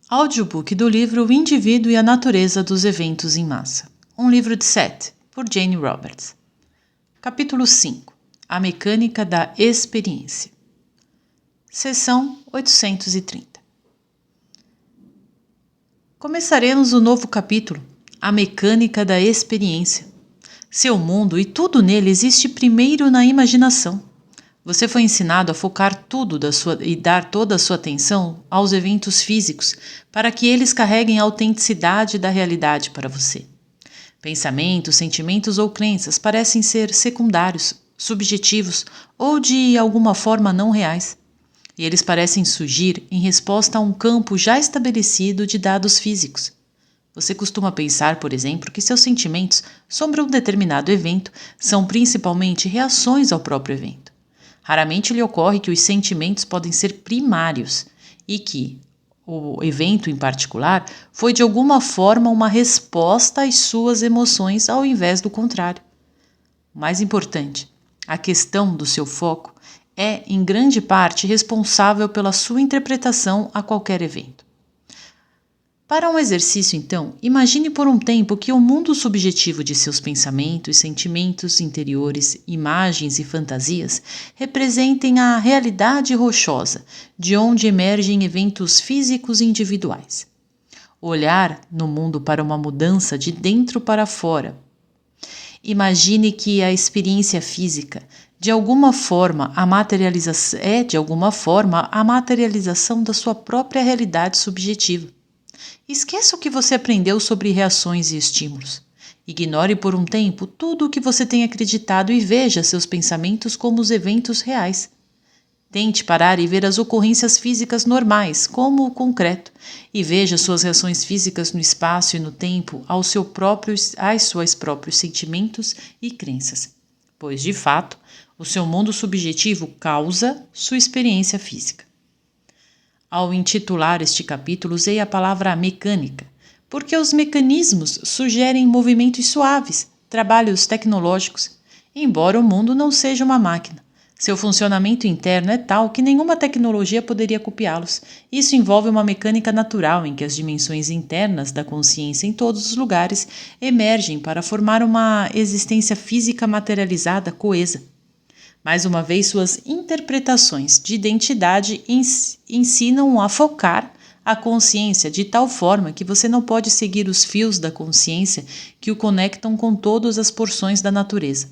Audiobook do livro O Indivíduo e a Natureza dos Eventos em Massa. Um livro de Seth, por Jane Roberts. Capítulo 5. A Mecânica da Experiência. Seção 830. Começaremos o novo capítulo, A Mecânica da Experiência. Seu mundo e tudo nele existe primeiro na imaginação. Você foi ensinado a focar tudo e dar toda a sua atenção aos eventos físicos para que eles carreguem a autenticidade da realidade para você. Pensamentos, sentimentos ou crenças parecem ser secundários, subjetivos ou de alguma forma não reais. E eles parecem surgir em resposta a um campo já estabelecido de dados físicos. Você costuma pensar, por exemplo, que seus sentimentos sobre um determinado evento são principalmente reações ao próprio evento. Raramente lhe ocorre que os sentimentos podem ser primários e que o evento em particular foi de alguma forma uma resposta às suas emoções ao invés do contrário. O mais importante, a questão do seu foco é, em grande parte, responsável pela sua interpretação a qualquer evento. Para um exercício, então, imagine por um tempo que o mundo subjetivo de seus pensamentos, sentimentos interiores, imagens e fantasias representem a realidade rochosa, de onde emergem eventos físicos individuais. Olhar no mundo para uma mudança de dentro para fora. Imagine que a experiência física, de alguma forma, a materialização da sua própria realidade subjetiva. Esqueça o que você aprendeu sobre reações e estímulos. Ignore por um tempo tudo o que você tem acreditado e veja seus pensamentos como os eventos reais. Tente parar e ver as ocorrências físicas normais, como o concreto, e veja suas reações físicas no espaço e no tempo aos seus próprios sentimentos e crenças. Pois, de fato, o seu mundo subjetivo causa sua experiência física. Ao intitular este capítulo, usei a palavra mecânica, porque os mecanismos sugerem movimentos suaves, trabalhos tecnológicos, embora o mundo não seja uma máquina. Seu funcionamento interno é tal que nenhuma tecnologia poderia copiá-los. Isso envolve uma mecânica natural em que as dimensões internas da consciência em todos os lugares emergem para formar uma existência física materializada coesa. Mais uma vez, suas interpretações de identidade ensinam a focar a consciência de tal forma que você não pode seguir os fios da consciência que o conectam com todas as porções da natureza.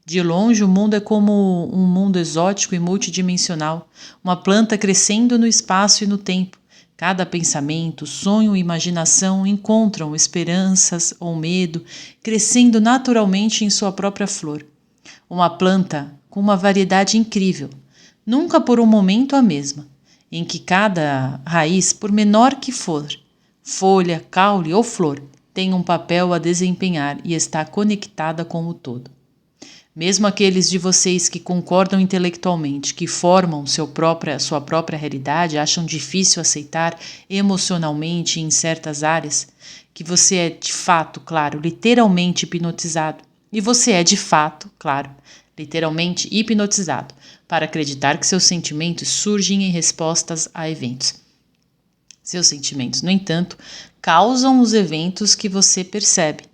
De longe, o mundo é como um mundo exótico e multidimensional, uma planta crescendo no espaço e no tempo. Cada pensamento, sonho e imaginação encontram esperanças ou medo, crescendo naturalmente em sua própria flor. Uma planta com uma variedade incrível, nunca por um momento a mesma, em que cada raiz, por menor que for, folha, caule ou flor, tem um papel a desempenhar e está conectada com o todo. Mesmo aqueles de vocês que concordam intelectualmente, que formam sua própria realidade, acham difícil aceitar emocionalmente em certas áreas, que você é de fato, claro, literalmente hipnotizado. E você é de fato, claro, literalmente hipnotizado, para acreditar que seus sentimentos surgem em respostas a eventos. Seus sentimentos, no entanto, causam os eventos que você percebe.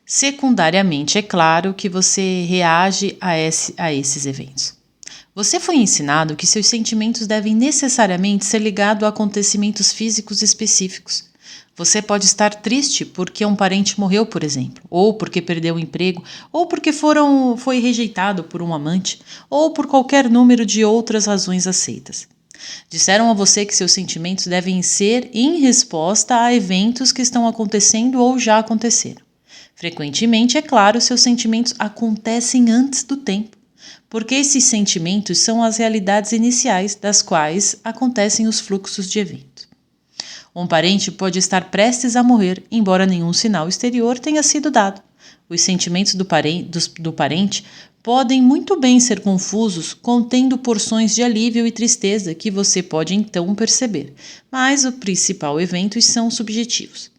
Secundariamente, é claro que você reage a esses eventos. Você foi ensinado que seus sentimentos devem necessariamente ser ligados a acontecimentos físicos específicos. Você pode estar triste porque um parente morreu, por exemplo, ou porque perdeu o emprego, ou porque foi rejeitado por um amante, ou por qualquer número de outras razões aceitas. Disseram a você que seus sentimentos devem ser em resposta a eventos que estão acontecendo ou já aconteceram. Frequentemente, é claro, seus sentimentos acontecem antes do tempo, porque esses sentimentos são as realidades iniciais das quais acontecem os fluxos de eventos. Um parente pode estar prestes a morrer, embora nenhum sinal exterior tenha sido dado. Os sentimentos do parente podem muito bem ser confusos, contendo porções de alívio e tristeza que você pode então perceber, mas o principal eventos são subjetivos.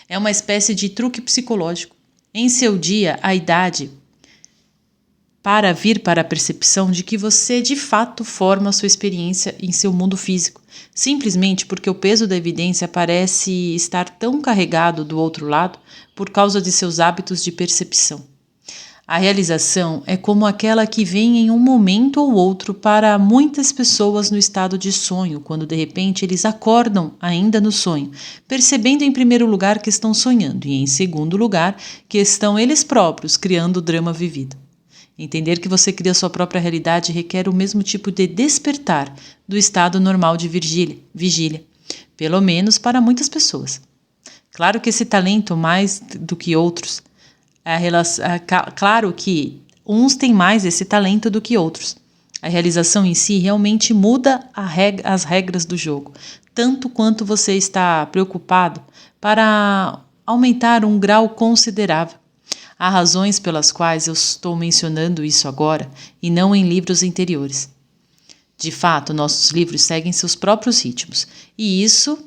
É uma espécie de truque psicológico. Em seu dia, a idade para vir para a percepção de que você de fato forma a sua experiência em seu mundo físico, simplesmente porque o peso da evidência parece estar tão carregado do outro lado por causa de seus hábitos de percepção. A realização é como aquela que vem em um momento ou outro para muitas pessoas no estado de sonho, quando de repente eles acordam ainda no sonho, percebendo em primeiro lugar que estão sonhando e em segundo lugar que estão eles próprios criando o drama vivido. Entender que você cria sua própria realidade requer o mesmo tipo de despertar do estado normal de vigília, pelo menos para muitas pessoas. Claro que esse talento mais do que outros, claro que uns têm mais esse talento do que outros. A realização em si realmente muda as regras do jogo, tanto quanto você está preocupado para aumentar um grau considerável. Há razões pelas quais eu estou mencionando isso agora e não em livros anteriores. De fato, nossos livros seguem seus próprios ritmos, e isso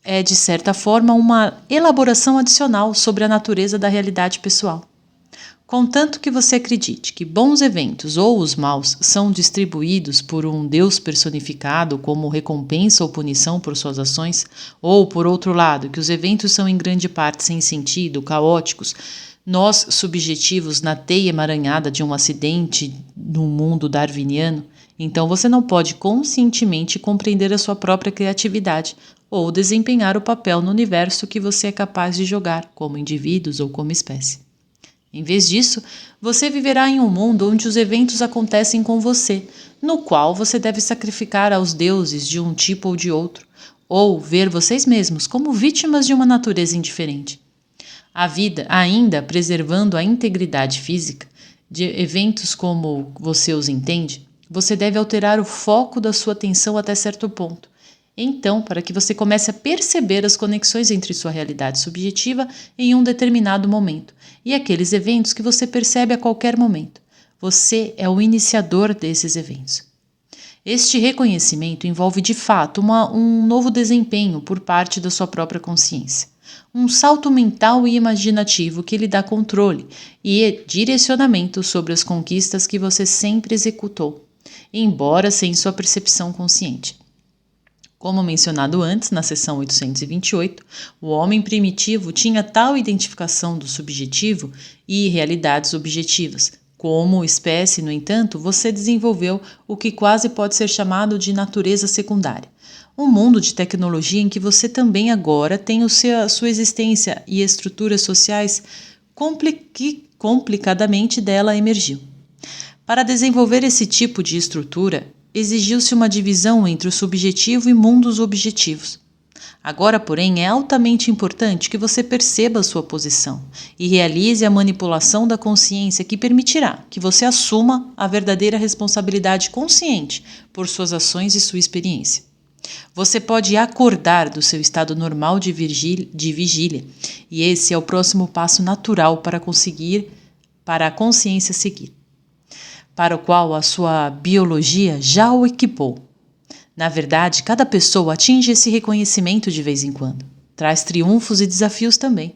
é, de certa forma, uma elaboração adicional sobre a natureza da realidade pessoal. Contanto que você acredite que bons eventos ou os maus são distribuídos por um Deus personificado como recompensa ou punição por suas ações, ou, por outro lado, que os eventos são em grande parte sem sentido, caóticos, nós subjetivos na teia emaranhada de um acidente no mundo darwiniano, então você não pode conscientemente compreender a sua própria criatividade ou desempenhar o papel no universo que você é capaz de jogar, como indivíduos ou como espécie. Em vez disso, você viverá em um mundo onde os eventos acontecem com você, no qual você deve sacrificar aos deuses de um tipo ou de outro, ou ver vocês mesmos como vítimas de uma natureza indiferente. A vida, ainda preservando a integridade física de eventos como você os entende, você deve alterar o foco da sua atenção até certo ponto. Então, para que você comece a perceber as conexões entre sua realidade subjetiva em um determinado momento e aqueles eventos que você percebe a qualquer momento. Você é o iniciador desses eventos. Este reconhecimento envolve, de fato, um novo desempenho por parte da sua própria consciência. Um salto mental e imaginativo que lhe dá controle e direcionamento sobre as conquistas que você sempre executou, embora sem sua percepção consciente. Como mencionado antes, na seção 828, o homem primitivo tinha tal identificação do subjetivo e realidades objetivas. Como espécie, no entanto, você desenvolveu o que quase pode ser chamado de natureza secundária. Um mundo de tecnologia em que você também agora tem a sua existência e estruturas sociais complicadamente dela emergiu. Para desenvolver esse tipo de estrutura, exigiu-se uma divisão entre o subjetivo e mundos objetivos. Agora, porém, é altamente importante que você perceba a sua posição e realize a manipulação da consciência que permitirá que você assuma a verdadeira responsabilidade consciente por suas ações e sua experiência. Você pode acordar do seu estado normal de vigília, e esse é o próximo passo natural para a consciência seguir, para o qual a sua biologia já o equipou. Na verdade, cada pessoa atinge esse reconhecimento de vez em quando. Traz triunfos e desafios também.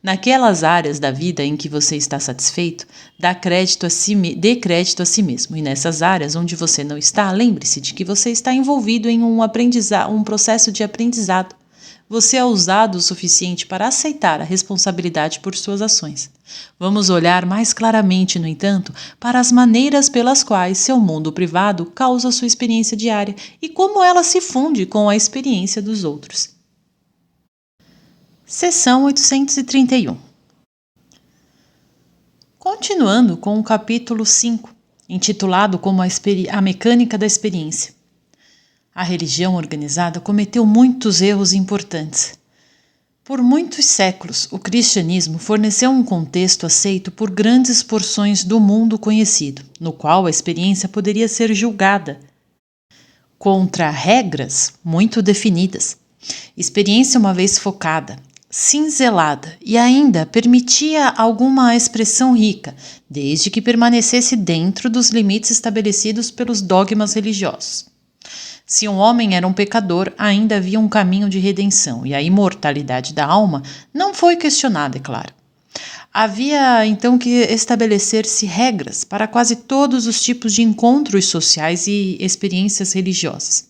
Naquelas áreas da vida em que você está satisfeito, dê crédito a si mesmo. E nessas áreas onde você não está, lembre-se de que você está envolvido em um processo de aprendizado. Você é ousado o suficiente para aceitar a responsabilidade por suas ações. Vamos olhar mais claramente, no entanto, para as maneiras pelas quais seu mundo privado causa sua experiência diária e como ela se funde com a experiência dos outros. Seção 831. Continuando com o capítulo 5, intitulado como a mecânica da experiência. A religião organizada cometeu muitos erros importantes. Por muitos séculos, o cristianismo forneceu um contexto aceito por grandes porções do mundo conhecido, no qual a experiência poderia ser julgada contra regras muito definidas. Experiência uma vez focada, cinzelada e ainda permitia alguma expressão rica, desde que permanecesse dentro dos limites estabelecidos pelos dogmas religiosos. Se um homem era um pecador, ainda havia um caminho de redenção, e a imortalidade da alma não foi questionada, é claro. Havia então que estabelecer-se regras para quase todos os tipos de encontros sociais e experiências religiosas.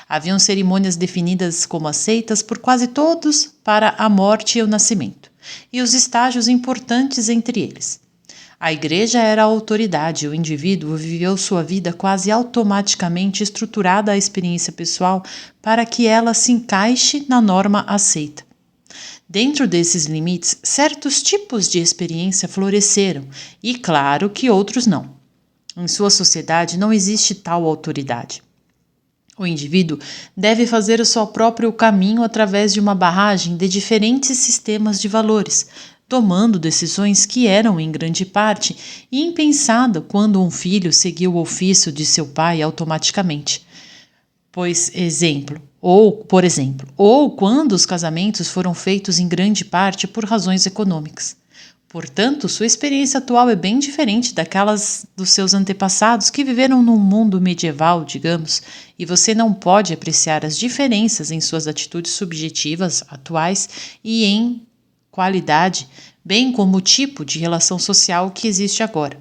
Haviam cerimônias definidas como aceitas por quase todos para a morte e o nascimento, e os estágios importantes entre eles. A igreja era a autoridade, o indivíduo viveu sua vida quase automaticamente estruturada à experiência pessoal para que ela se encaixe na norma aceita. Dentro desses limites, certos tipos de experiência floresceram e, claro, que outros não. Em sua sociedade não existe tal autoridade. O indivíduo deve fazer o seu próprio caminho através de uma barragem de diferentes sistemas de valores, tomando decisões que eram, em grande parte, impensadas quando um filho seguiu o ofício de seu pai automaticamente. Por exemplo, ou quando os casamentos foram feitos em grande parte por razões econômicas. Portanto, sua experiência atual é bem diferente daquelas dos seus antepassados que viveram num mundo medieval, digamos, e você não pode apreciar as diferenças em suas atitudes subjetivas atuais e em qualidade, bem como o tipo de relação social que existe agora.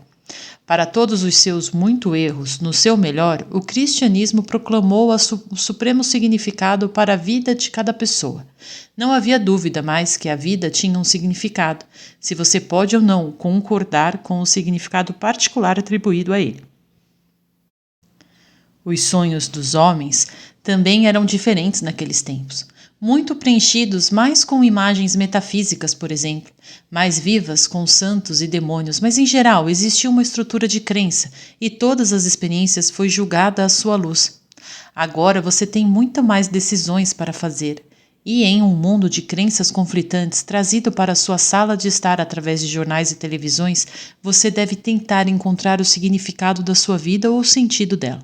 Para todos os seus muitos erros, no seu melhor, o cristianismo proclamou o supremo significado para a vida de cada pessoa. Não havia dúvida mais que a vida tinha um significado, se você pode ou não concordar com o significado particular atribuído a ele. Os sonhos dos homens também eram diferentes naqueles tempos, muito preenchidos mais com imagens metafísicas, por exemplo, mais vivas com santos e demônios, mas em geral existia uma estrutura de crença e todas as experiências foi julgada à sua luz. Agora você tem muito mais decisões para fazer, e em um mundo de crenças conflitantes trazido para sua sala de estar através de jornais e televisões, você deve tentar encontrar o significado da sua vida ou o sentido dela.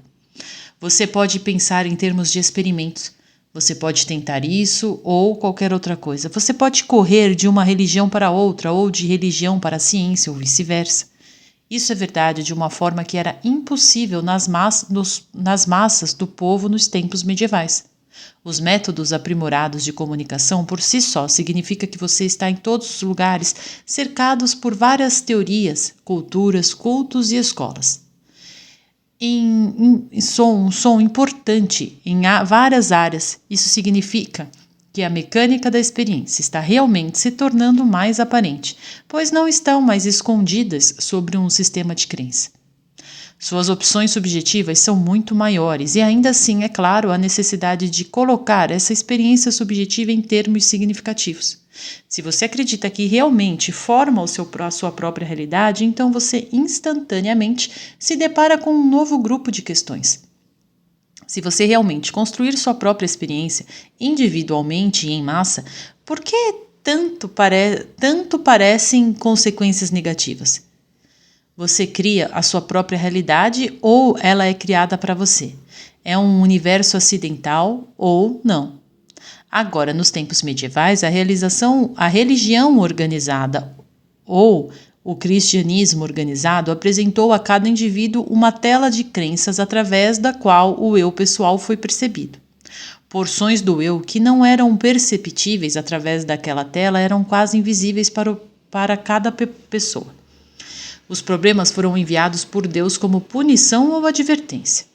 Você pode pensar em termos de experimentos. Você pode tentar isso ou qualquer outra coisa. Você pode correr de uma religião para outra ou de religião para a ciência ou vice-versa. Isso é verdade de uma forma que era impossível nas massas do povo nos tempos medievais. Os métodos aprimorados de comunicação por si só significa que você está em todos os lugares cercados por várias teorias, culturas, cultos e escolas. Um som importante em várias áreas. Isso significa que a mecânica da experiência está realmente se tornando mais aparente, pois não estão mais escondidas sobre um sistema de crença. Suas opções subjetivas são muito maiores e ainda assim, é claro, a necessidade de colocar essa experiência subjetiva em termos significativos. Se você acredita que realmente forma a sua própria realidade, então você instantaneamente se depara com um novo grupo de questões. Se você realmente construir sua própria experiência individualmente e em massa, por que tanto parecem consequências negativas? Você cria a sua própria realidade ou ela é criada para você? É um universo acidental ou não? Agora, nos tempos medievais, a religião organizada ou o cristianismo organizado apresentou a cada indivíduo uma tela de crenças através da qual o eu pessoal foi percebido. Porções do eu que não eram perceptíveis através daquela tela eram quase invisíveis para cada pessoa. Os problemas foram enviados por Deus como punição ou advertência.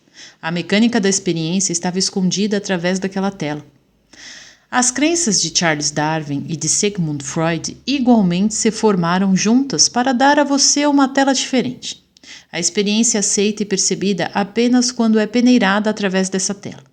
A mecânica da experiência estava escondida através daquela tela. As crenças de Charles Darwin e de Sigmund Freud igualmente se formaram juntas para dar a você uma tela diferente. A experiência aceita e percebida apenas quando é peneirada através dessa tela.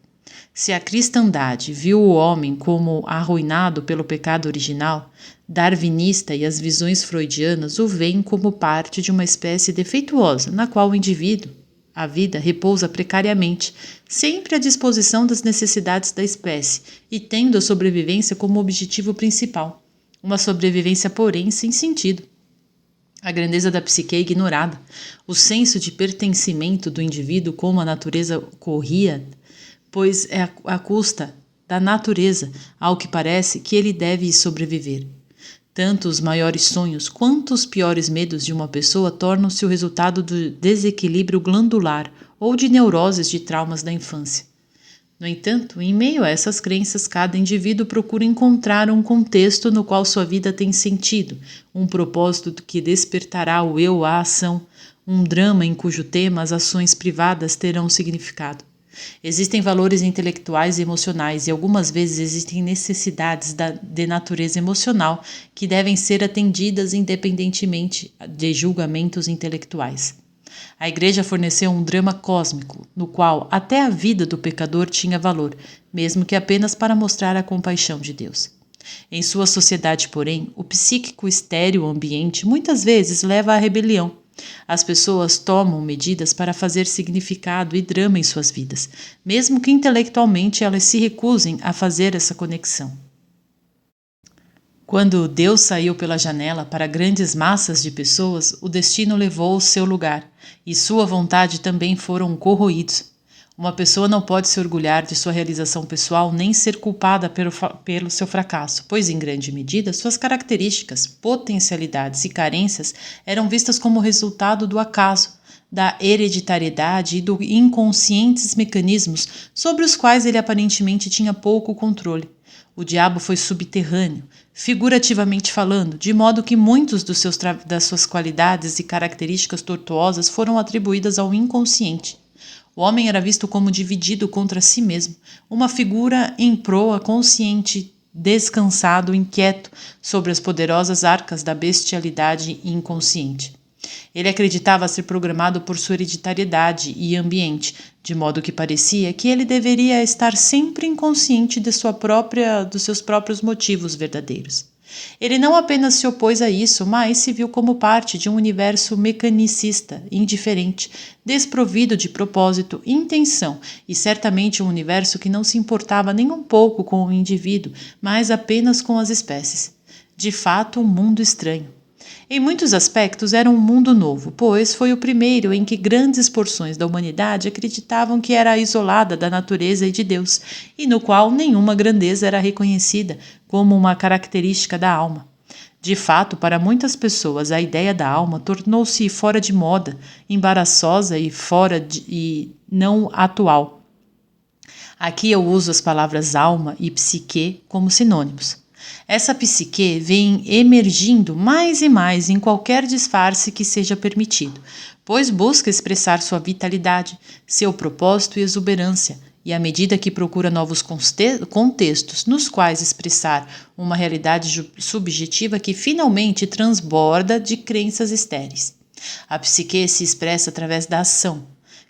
Se a cristandade viu o homem como arruinado pelo pecado original, darwinista e as visões freudianas o veem como parte de uma espécie defeituosa, na qual o indivíduo, a vida, repousa precariamente, sempre à disposição das necessidades da espécie e tendo a sobrevivência como objetivo principal. Uma sobrevivência, porém, sem sentido. A grandeza da psique é ignorada. O senso de pertencimento do indivíduo como a natureza corria, pois é à custa da natureza, ao que parece, que ele deve sobreviver. Tanto os maiores sonhos quanto os piores medos de uma pessoa tornam-se o resultado do desequilíbrio glandular ou de neuroses de traumas da infância. No entanto, em meio a essas crenças, cada indivíduo procura encontrar um contexto no qual sua vida tem sentido, um propósito que despertará o eu à ação, um drama em cujo tema as ações privadas terão significado. Existem valores intelectuais e emocionais e algumas vezes existem necessidades de natureza emocional que devem ser atendidas independentemente de julgamentos intelectuais. A Igreja forneceu um drama cósmico, no qual até a vida do pecador tinha valor, mesmo que apenas para mostrar a compaixão de Deus. Em sua sociedade, porém, o psíquico estéril ambiente muitas vezes leva à rebelião. As pessoas tomam medidas para fazer significado e drama em suas vidas, mesmo que intelectualmente elas se recusem a fazer essa conexão. Quando Deus saiu pela janela para grandes massas de pessoas, o destino levou o seu lugar, e sua vontade também foram corroídos. Uma pessoa não pode se orgulhar de sua realização pessoal nem ser culpada pelo seu fracasso, pois, em grande medida, suas características, potencialidades e carências eram vistas como resultado do acaso, da hereditariedade e dos inconscientes mecanismos sobre os quais ele aparentemente tinha pouco controle. O diabo foi subterrâneo, figurativamente falando, de modo que muitos das suas qualidades e características tortuosas foram atribuídas ao inconsciente. O homem era visto como dividido contra si mesmo, uma figura em proa consciente, descansado, inquieto sobre as poderosas arcas da bestialidade inconsciente. Ele acreditava ser programado por sua hereditariedade e ambiente, de modo que parecia que ele deveria estar sempre inconsciente dos seus próprios motivos verdadeiros. Ele não apenas se opôs a isso, mas se viu como parte de um universo mecanicista, indiferente, desprovido de propósito e intenção, e certamente um universo que não se importava nem um pouco com o indivíduo, mas apenas com as espécies. De fato, um mundo estranho. Em muitos aspectos era um mundo novo, pois foi o primeiro em que grandes porções da humanidade acreditavam que era isolada da natureza e de Deus, e no qual nenhuma grandeza era reconhecida como uma característica da alma. De fato, para muitas pessoas, a ideia da alma tornou-se fora de moda, embaraçosa e não atual. Aqui eu uso as palavras alma e psique como sinônimos. Essa psique vem emergindo mais e mais em qualquer disfarce que seja permitido, pois busca expressar sua vitalidade, seu propósito e exuberância, e à medida que procura novos contextos nos quais expressar uma realidade subjetiva que finalmente transborda de crenças estéreis. A psique se expressa através da ação,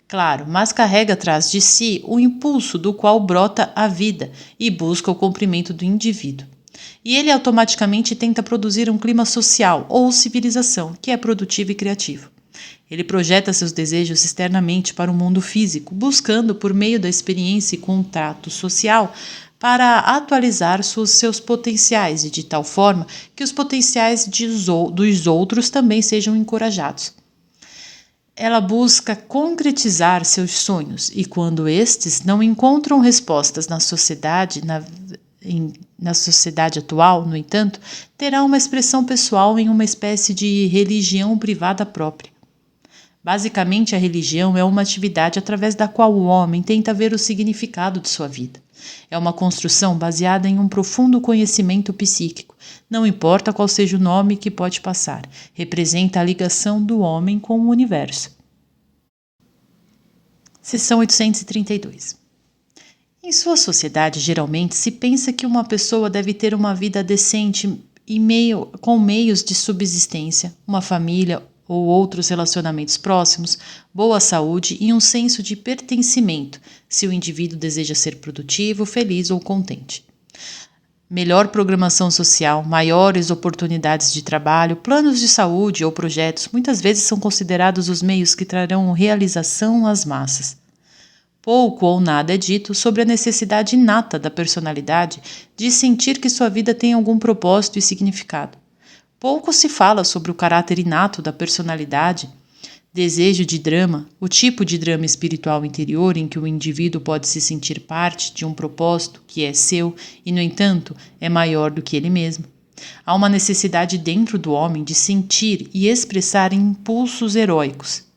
claro, mas carrega atrás de si o impulso do qual brota a vida e busca o cumprimento do indivíduo. E ele automaticamente tenta produzir um clima social ou civilização que é produtivo e criativo. Ele projeta seus desejos externamente para o mundo físico, buscando, por meio da experiência e contato social, para atualizar seus potenciais e de tal forma que os potenciais dos outros também sejam encorajados. Ela busca concretizar seus sonhos e, quando estes não encontram respostas na sociedade atual, no entanto, terá uma expressão pessoal em uma espécie de religião privada própria. Basicamente, a religião é uma atividade através da qual o homem tenta ver o significado de sua vida. É uma construção baseada em um profundo conhecimento psíquico, não importa qual seja o nome que pode passar, representa a ligação do homem com o universo. Seção 832. Em sua sociedade, geralmente se pensa que uma pessoa deve ter uma vida decente com meios de subsistência, uma família ou outros relacionamentos próximos, boa saúde e um senso de pertencimento, se o indivíduo deseja ser produtivo, feliz ou contente. Melhor programação social, maiores oportunidades de trabalho, planos de saúde ou projetos muitas vezes são considerados os meios que trarão realização às massas. Pouco ou nada é dito sobre a necessidade inata da personalidade de sentir que sua vida tem algum propósito e significado. Pouco se fala sobre o caráter inato da personalidade, desejo de drama, o tipo de drama espiritual interior em que o indivíduo pode se sentir parte de um propósito que é seu e, no entanto, é maior do que ele mesmo. Há uma necessidade dentro do homem de sentir e expressar impulsos heróicos.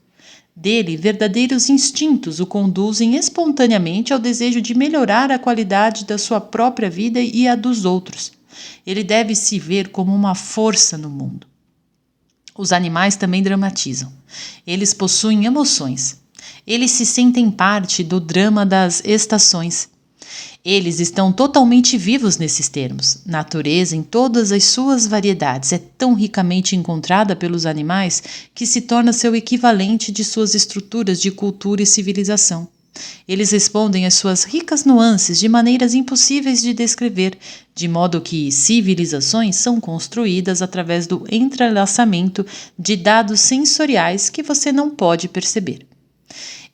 Dele, verdadeiros instintos o conduzem espontaneamente ao desejo de melhorar a qualidade da sua própria vida e a dos outros. Ele deve se ver como uma força no mundo. Os animais também dramatizam. Eles possuem emoções. Eles se sentem parte do drama das estações. Eles estão totalmente vivos nesses termos. Natureza, em todas as suas variedades, é tão ricamente encontrada pelos animais que se torna seu equivalente de suas estruturas de cultura e civilização. Eles respondem às suas ricas nuances de maneiras impossíveis de descrever, de modo que civilizações são construídas através do entrelaçamento de dados sensoriais que você não pode perceber.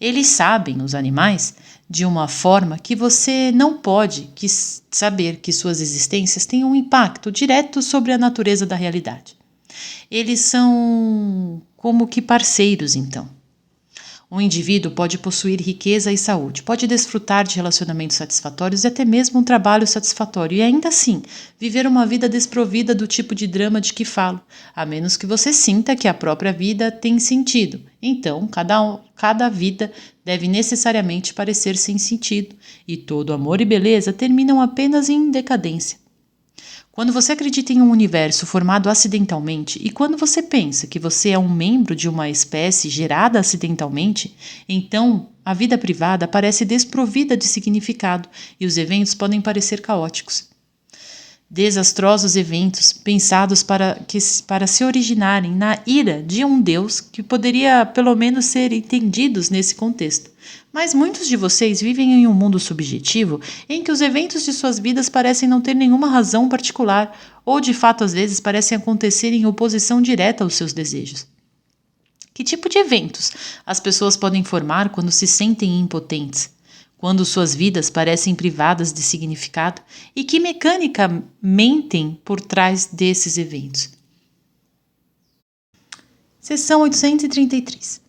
Eles sabem, os animais, de uma forma que você não pode saber que suas existências têm um impacto direto sobre a natureza da realidade. Eles são como que parceiros, então. Um indivíduo pode possuir riqueza e saúde, pode desfrutar de relacionamentos satisfatórios e até mesmo um trabalho satisfatório, e ainda assim viver uma vida desprovida do tipo de drama de que falo, a menos que você sinta que a própria vida tem sentido. Então, cada vida deve necessariamente parecer sem sentido, e todo amor e beleza terminam apenas em decadência. Quando você acredita em um universo formado acidentalmente e quando você pensa que você é um membro de uma espécie gerada acidentalmente, então a vida privada parece desprovida de significado e os eventos podem parecer caóticos. Desastrosos eventos pensados para se originarem na ira de um Deus que poderia pelo menos ser entendidos nesse contexto. Mas muitos de vocês vivem em um mundo subjetivo em que os eventos de suas vidas parecem não ter nenhuma razão particular ou de fato às vezes parecem acontecer em oposição direta aos seus desejos. Que tipo de eventos as pessoas podem formar quando se sentem impotentes? Quando suas vidas parecem privadas de significado e que mecânica mentem por trás desses eventos. Seção 833.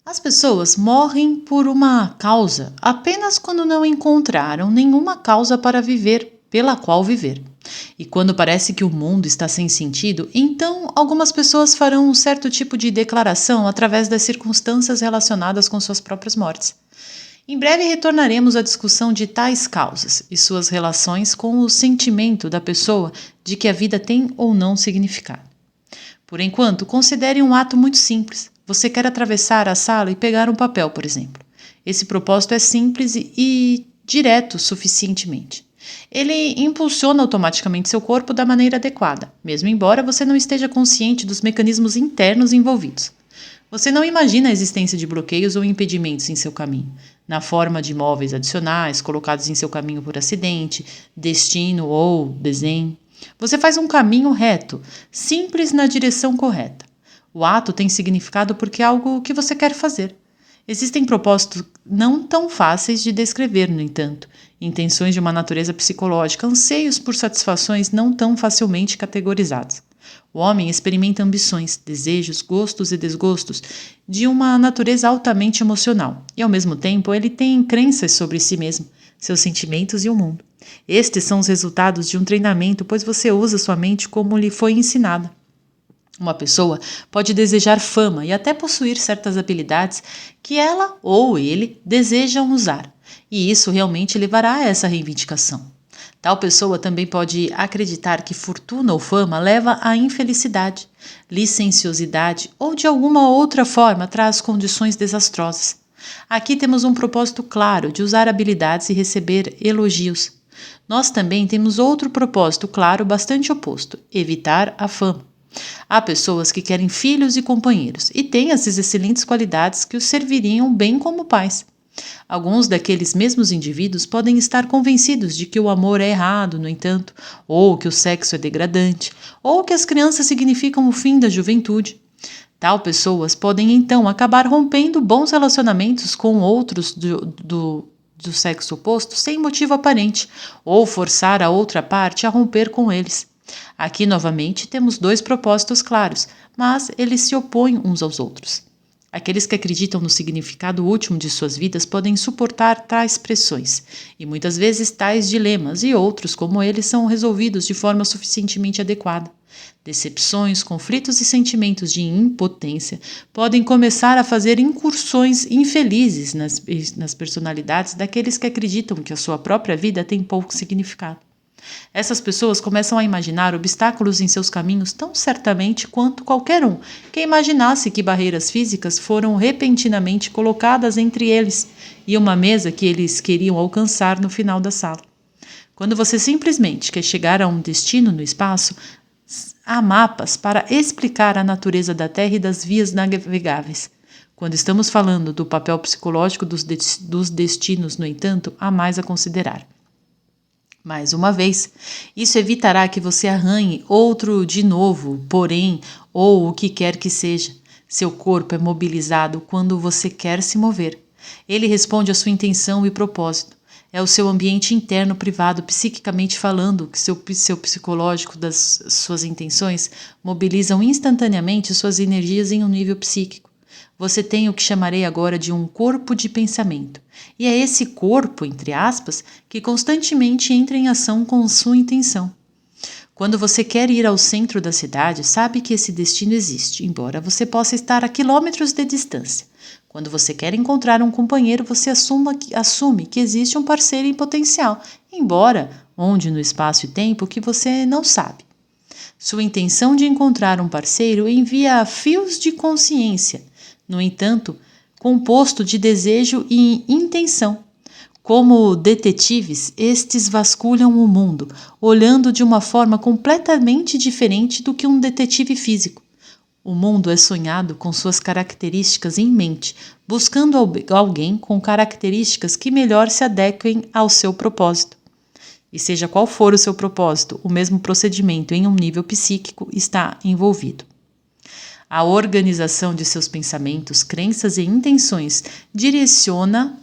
As pessoas morrem por uma causa apenas quando não encontraram nenhuma causa para viver, pela qual viver. E quando parece que o mundo está sem sentido, então algumas pessoas farão um certo tipo de declaração através das circunstâncias relacionadas com suas próprias mortes. Em breve retornaremos à discussão de tais causas e suas relações com o sentimento da pessoa de que a vida tem ou não significado. Por enquanto, considere um ato muito simples. Você quer atravessar a sala e pegar um papel, por exemplo. Esse propósito é simples e direto suficientemente. Ele impulsiona automaticamente seu corpo da maneira adequada, mesmo embora você não esteja consciente dos mecanismos internos envolvidos. Você não imagina a existência de bloqueios ou impedimentos em seu caminho, na forma de móveis adicionais colocados em seu caminho por acidente, destino ou desenho. Você faz um caminho reto, simples na direção correta. O ato tem significado porque é algo que você quer fazer. Existem propósitos não tão fáceis de descrever, no entanto, intenções de uma natureza psicológica, anseios por satisfações não tão facilmente categorizados. O homem experimenta ambições, desejos, gostos e desgostos de uma natureza altamente emocional, e ao mesmo tempo ele tem crenças sobre si mesmo, seus sentimentos e o mundo. Estes são os resultados de um treinamento, pois você usa sua mente como lhe foi ensinada. Uma pessoa pode desejar fama e até possuir certas habilidades que ela ou ele desejam usar, e isso realmente levará a essa reivindicação. Tal pessoa também pode acreditar que fortuna ou fama leva à infelicidade, licenciosidade ou de alguma outra forma traz condições desastrosas. Aqui temos um propósito claro de usar habilidades e receber elogios. Nós também temos outro propósito claro bastante oposto: evitar a fama. Há pessoas que querem filhos e companheiros e têm essas excelentes qualidades que os serviriam bem como pais. Alguns daqueles mesmos indivíduos podem estar convencidos de que o amor é errado, no entanto, ou que o sexo é degradante, ou que as crianças significam o fim da juventude. Tal pessoas podem então acabar rompendo bons relacionamentos com outros do sexo oposto sem motivo aparente, ou forçar a outra parte a romper com eles. Aqui, novamente, temos dois propósitos claros, mas eles se opõem uns aos outros. Aqueles que acreditam no significado último de suas vidas podem suportar tais pressões, e muitas vezes tais dilemas, e outros, como eles, são resolvidos de forma suficientemente adequada. Decepções, conflitos e sentimentos de impotência podem começar a fazer incursões infelizes nas personalidades daqueles que acreditam que a sua própria vida tem pouco significado. Essas pessoas começam a imaginar obstáculos em seus caminhos tão certamente quanto qualquer um que imaginasse que barreiras físicas foram repentinamente colocadas entre eles e uma mesa que eles queriam alcançar no final da sala. Quando você simplesmente quer chegar a um destino no espaço, há mapas para explicar a natureza da Terra e das vias navegáveis. Quando estamos falando do papel psicológico dos destinos, no entanto, há mais a considerar. Mais uma vez, isso evitará que você arranhe outro de novo, porém, ou o que quer que seja. Seu corpo é mobilizado quando você quer se mover. Ele responde à sua intenção e propósito. É o seu ambiente interno privado, psiquicamente falando, que seu psicológico das suas intenções mobilizam instantaneamente suas energias em um nível psíquico. Você tem o que chamarei agora de um corpo de pensamento. E é esse corpo, entre aspas, que constantemente entra em ação com sua intenção. Quando você quer ir ao centro da cidade, sabe que esse destino existe, embora você possa estar a quilômetros de distância. Quando você quer encontrar um companheiro, você assume que existe um parceiro em potencial, embora onde no espaço e tempo que você não sabe. Sua intenção de encontrar um parceiro envia fios de consciência, no entanto, composto de desejo e intenção. Como detetives, estes vasculham o mundo, olhando de uma forma completamente diferente do que um detetive físico. O mundo é sonhado com suas características em mente, buscando alguém com características que melhor se adequem ao seu propósito. E seja qual for o seu propósito, o mesmo procedimento em um nível psíquico está envolvido. A organização de seus pensamentos, crenças e intenções direciona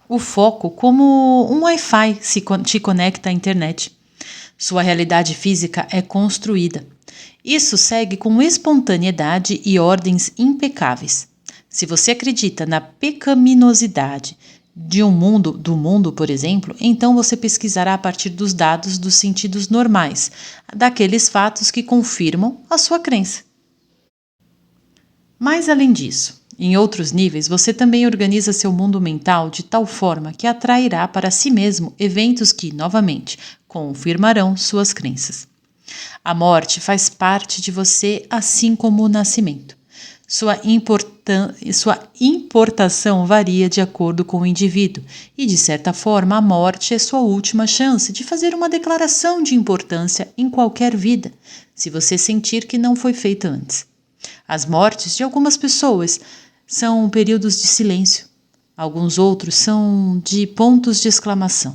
o foco como um Wi-Fi te conecta à internet. Sua realidade física é construída. Isso segue com espontaneidade e ordens impecáveis. Se você acredita na pecaminosidade do mundo, por exemplo, então você pesquisará a partir dos dados dos sentidos normais, daqueles fatos que confirmam a sua crença. Mas além disso, em outros níveis, você também organiza seu mundo mental de tal forma que atrairá para si mesmo eventos que, novamente, confirmarão suas crenças. A morte faz parte de você, assim como o nascimento. Sua importação varia de acordo com o indivíduo, e, de certa forma, a morte é sua última chance de fazer uma declaração de importância em qualquer vida, se você sentir que não foi feita antes. As mortes de algumas pessoas são períodos de silêncio, alguns outros são de pontos de exclamação,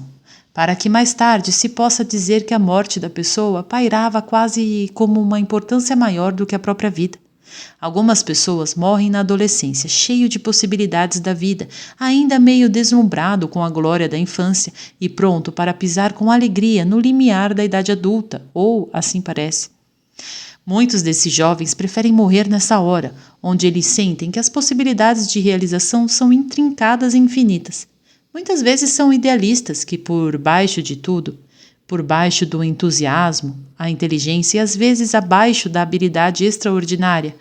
para que mais tarde se possa dizer que a morte da pessoa pairava quase como uma importância maior do que a própria vida. Algumas pessoas morrem na adolescência, cheio de possibilidades da vida, ainda meio deslumbrado com a glória da infância e pronto para pisar com alegria no limiar da idade adulta, ou assim parece. Muitos desses jovens preferem morrer nessa hora, onde eles sentem que as possibilidades de realização são intrincadas e infinitas. Muitas vezes são idealistas que, por baixo de tudo, por baixo do entusiasmo, a inteligência e às vezes abaixo da habilidade extraordinária,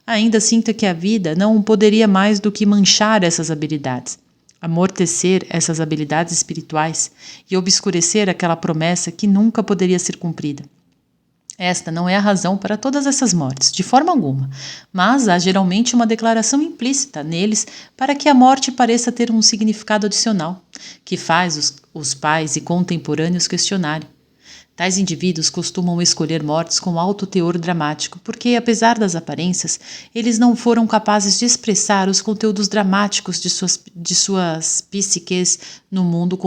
ainda sinta que a vida não poderia mais do que manchar essas habilidades, amortecer essas habilidades espirituais e obscurecer aquela promessa que nunca poderia ser cumprida. Esta não é a razão para todas essas mortes, de forma alguma, mas há geralmente uma declaração implícita neles para que a morte pareça ter um significado adicional, que faz os pais e contemporâneos questionarem. Tais indivíduos costumam escolher mortes com alto teor dramático, porque, apesar das aparências, eles não foram capazes de expressar os conteúdos dramáticos de suas psiques no mundo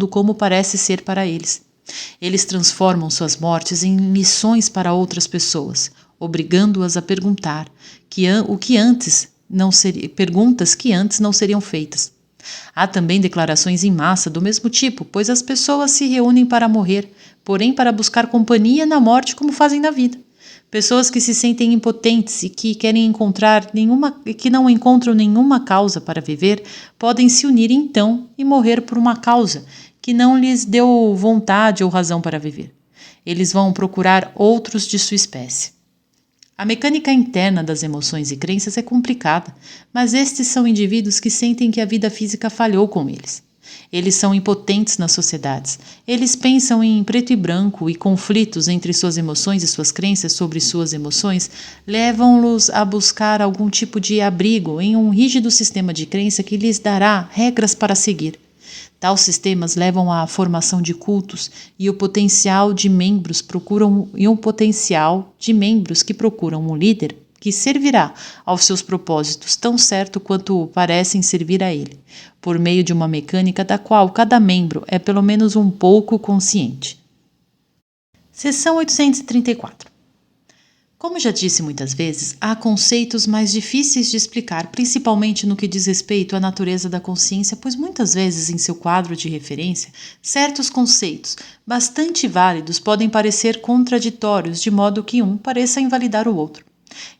como parece ser para eles. Eles transformam suas mortes em lições para outras pessoas, obrigando-as a perguntar perguntas que antes não seriam feitas. Há também declarações em massa do mesmo tipo, pois as pessoas se reúnem para morrer, porém para buscar companhia na morte como fazem na vida. Pessoas que se sentem impotentes e que que não encontram nenhuma causa para viver, podem se unir então e morrer por uma causa que não lhes deu vontade ou razão para viver. Eles vão procurar outros de sua espécie. A mecânica interna das emoções e crenças é complicada, mas estes são indivíduos que sentem que a vida física falhou com eles. Eles são impotentes nas sociedades. Eles pensam em preto e branco e conflitos entre suas emoções e suas crenças sobre suas emoções levam-los a buscar algum tipo de abrigo em um rígido sistema de crença que lhes dará regras para seguir. Tais sistemas levam à formação de cultos e o potencial de membros que procuram um líder que servirá aos seus propósitos tão certo quanto parecem servir a ele, por meio de uma mecânica da qual cada membro é pelo menos um pouco consciente. Seção 834. Como já disse muitas vezes, há conceitos mais difíceis de explicar, principalmente no que diz respeito à natureza da consciência, pois muitas vezes em seu quadro de referência, certos conceitos, bastante válidos, podem parecer contraditórios, de modo que um pareça invalidar o outro.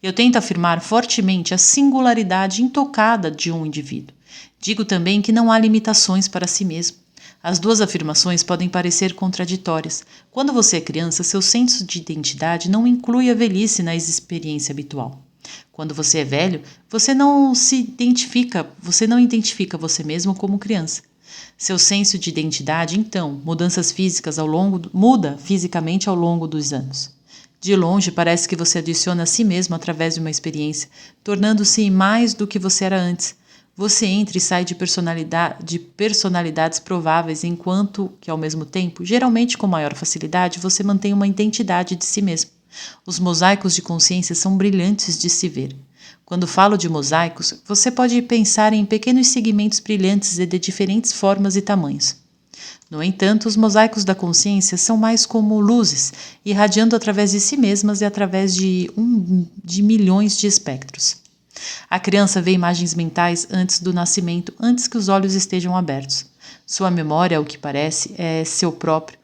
Eu tento afirmar fortemente a singularidade intocada de um indivíduo. Digo também que não há limitações para si mesmo. As duas afirmações podem parecer contraditórias. Quando você é criança, seu senso de identidade não inclui a velhice na experiência habitual. Quando você é velho, você não identifica você mesmo como criança. Seu senso de identidade, então, muda fisicamente ao longo dos anos. De longe, parece que você adiciona a si mesmo através de uma experiência, tornando-se mais do que você era antes. Você entra e sai de personalidades prováveis, enquanto que, ao mesmo tempo, geralmente com maior facilidade, você mantém uma identidade de si mesmo. Os mosaicos de consciência são brilhantes de se ver. Quando falo de mosaicos, você pode pensar em pequenos segmentos brilhantes e de diferentes formas e tamanhos. No entanto, os mosaicos da consciência são mais como luzes, irradiando através de si mesmas e através de milhões de espectros. A criança vê imagens mentais antes do nascimento, antes que os olhos estejam abertos. Sua memória, ao que parece, é seu próprio.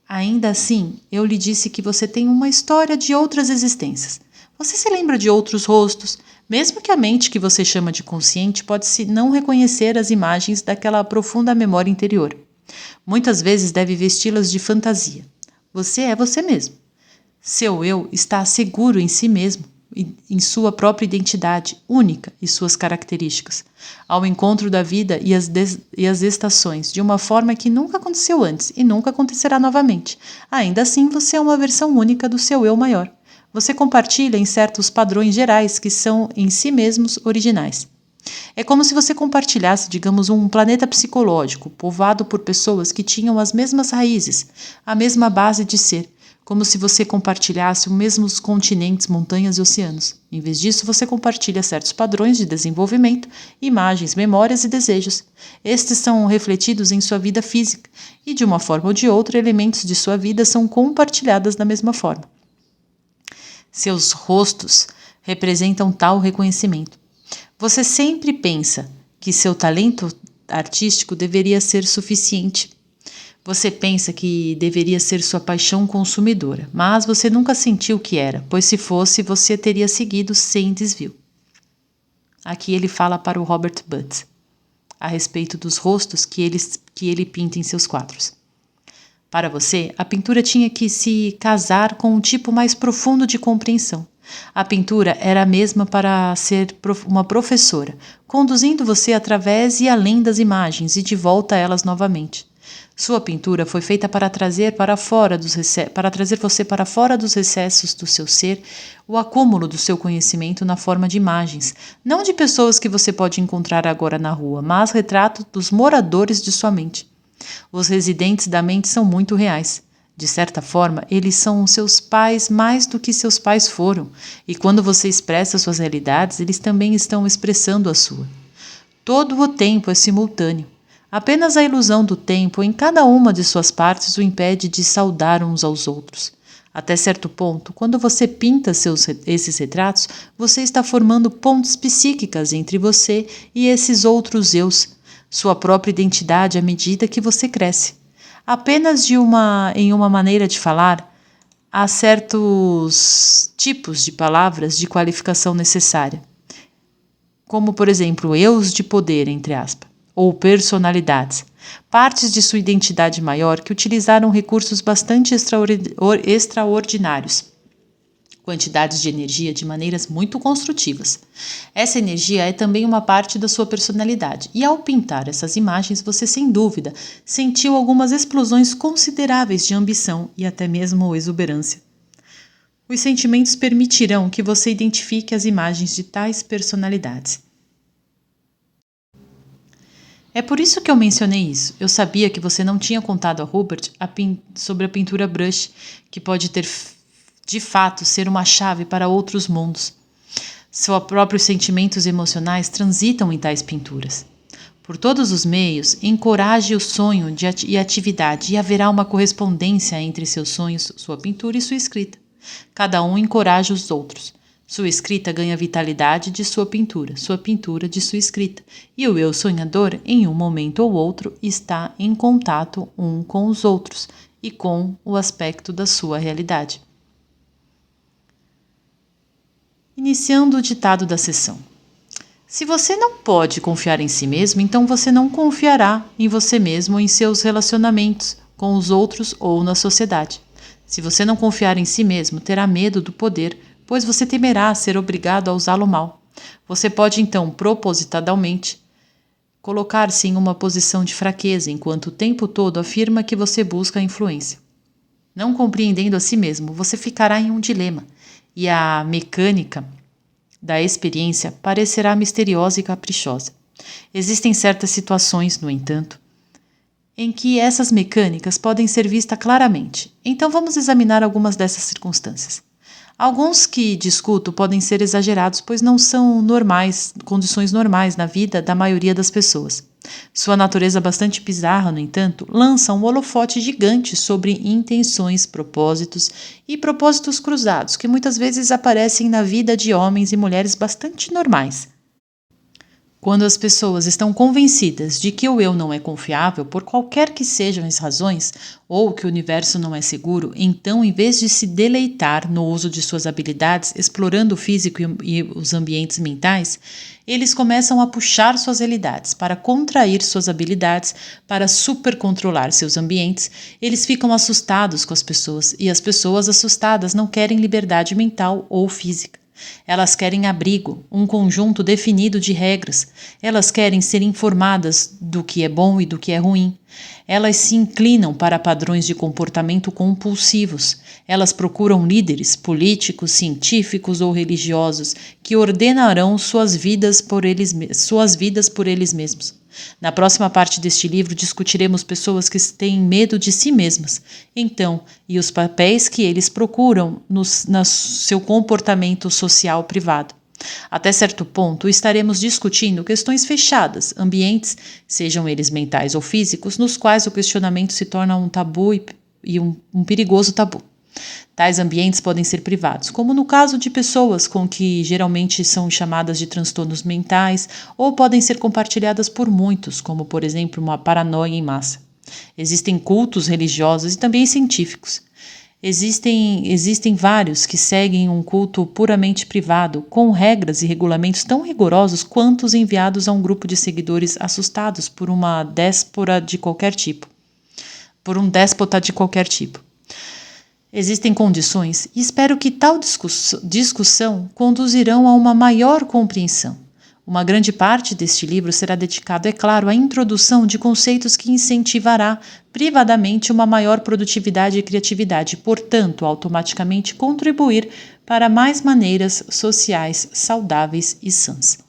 Ainda assim, eu lhe disse que você tem uma história de outras existências. Você se lembra de outros rostos, mesmo que a mente que você chama de consciente pode-se não reconhecer as imagens daquela profunda memória interior. Muitas vezes deve vesti-las de fantasia. Você é você mesmo. Seu eu está seguro em si mesmo, em sua própria identidade única e suas características, ao encontro da vida e as estações, de uma forma que nunca aconteceu antes e nunca acontecerá novamente. Ainda assim, você é uma versão única do seu eu maior. Você compartilha em certos padrões gerais que são em si mesmos originais. É como se você compartilhasse, digamos, um planeta psicológico, povoado por pessoas que tinham as mesmas raízes, a mesma base de ser, como se você compartilhasse os mesmos continentes, montanhas e oceanos. Em vez disso, você compartilha certos padrões de desenvolvimento, imagens, memórias e desejos. Estes são refletidos em sua vida física e, de uma forma ou de outra, elementos de sua vida são compartilhados da mesma forma. Seus rostos representam tal reconhecimento. Você sempre pensa que seu talento artístico deveria ser suficiente. Você pensa que deveria ser sua paixão consumidora, mas você nunca sentiu que era, pois se fosse, você teria seguido sem desvio. Aqui ele fala para o Robert Budd, a respeito dos rostos que ele pinta em seus quadros. Para você, a pintura tinha que se casar com um tipo mais profundo de compreensão. A pintura era a mesma para ser uma professora, conduzindo você através e além das imagens e de volta a elas novamente. Sua pintura foi feita para trazer você para fora dos recessos do seu ser, o acúmulo do seu conhecimento na forma de imagens, não de pessoas que você pode encontrar agora na rua, mas retratos dos moradores de sua mente. Os residentes da mente são muito reais. De certa forma, eles são seus pais mais do que seus pais foram, e quando você expressa suas realidades, eles também estão expressando a sua. Todo o tempo é simultâneo. Apenas a ilusão do tempo em cada uma de suas partes o impede de saudar uns aos outros. Até certo ponto, quando você pinta esses retratos, você está formando pontes psíquicas entre você e esses outros eus, sua própria identidade à medida que você cresce. Apenas em uma maneira de falar, há certos tipos de palavras de qualificação necessária, como, por exemplo, eus de poder, entre aspas, ou personalidades, partes de sua identidade maior que utilizaram recursos bastante extraordinários, quantidades de energia de maneiras muito construtivas. Essa energia é também uma parte da sua personalidade, e ao pintar essas imagens, você sem dúvida sentiu algumas explosões consideráveis de ambição e até mesmo exuberância. Os sentimentos permitirão que você identifique as imagens de tais personalidades. É por isso que eu mencionei isso. Eu sabia que você não tinha contado a Robert sobre a pintura brush, que pode ter de fato ser uma chave para outros mundos. Seus próprios sentimentos emocionais transitam em tais pinturas. Por todos os meios, encoraje o sonho e atividade e haverá uma correspondência entre seus sonhos, sua pintura e sua escrita. Cada um encoraja os outros. Sua escrita ganha vitalidade de sua pintura de sua escrita, e o eu sonhador, em um momento ou outro, está em contato um com os outros e com o aspecto da sua realidade. Iniciando o ditado da sessão. Se você não pode confiar em si mesmo, então você não confiará em você mesmo ou em seus relacionamentos com os outros ou na sociedade. Se você não confiar em si mesmo, terá medo do poder, pois você temerá ser obrigado a usá-lo mal. Você pode então, propositadamente, colocar-se em uma posição de fraqueza, enquanto o tempo todo afirma que você busca a influência. Não compreendendo a si mesmo, você ficará em um dilema, e a mecânica da experiência parecerá misteriosa e caprichosa. Existem certas situações, no entanto, em que essas mecânicas podem ser vistas claramente. Então vamos examinar algumas dessas circunstâncias. Alguns que discuto podem ser exagerados, pois não são condições normais na vida da maioria das pessoas. Sua natureza bastante bizarra, no entanto, lança um holofote gigante sobre intenções, propósitos e propósitos cruzados, que muitas vezes aparecem na vida de homens e mulheres bastante normais. Quando as pessoas estão convencidas de que o eu não é confiável, por qualquer que sejam as razões, ou que o universo não é seguro, então, em vez de se deleitar no uso de suas habilidades, explorando o físico e os ambientes mentais, eles começam a puxar suas realidades para contrair suas habilidades, para supercontrolar seus ambientes. Eles ficam assustados com as pessoas, e as pessoas assustadas não querem liberdade mental ou física. Elas querem abrigo, um conjunto definido de regras. Elas querem ser informadas do que é bom e do que é ruim. Elas se inclinam para padrões de comportamento compulsivos. Elas procuram líderes políticos, científicos ou religiosos que ordenarão suas vidas por eles mesmos. Na próxima parte deste livro discutiremos pessoas que têm medo de si mesmas, então, e os papéis que eles procuram no seu comportamento social privado. Até certo ponto, estaremos discutindo questões fechadas, ambientes, sejam eles mentais ou físicos, nos quais o questionamento se torna um tabu e um perigoso tabu. Tais ambientes podem ser privados, como no caso de pessoas com que geralmente são chamadas de transtornos mentais, ou podem ser compartilhadas por muitos, como por exemplo uma paranoia em massa. Existem cultos religiosos e também científicos. Existem vários que seguem um culto puramente privado, com regras e regulamentos tão rigorosos quanto os enviados a um grupo de seguidores assustados por um déspota de qualquer tipo. Existem condições e espero que tal discussão conduzirão a uma maior compreensão. Uma grande parte deste livro será dedicado, é claro, à introdução de conceitos que incentivará privadamente uma maior produtividade e criatividade, portanto, automaticamente contribuir para mais maneiras sociais saudáveis e sãs.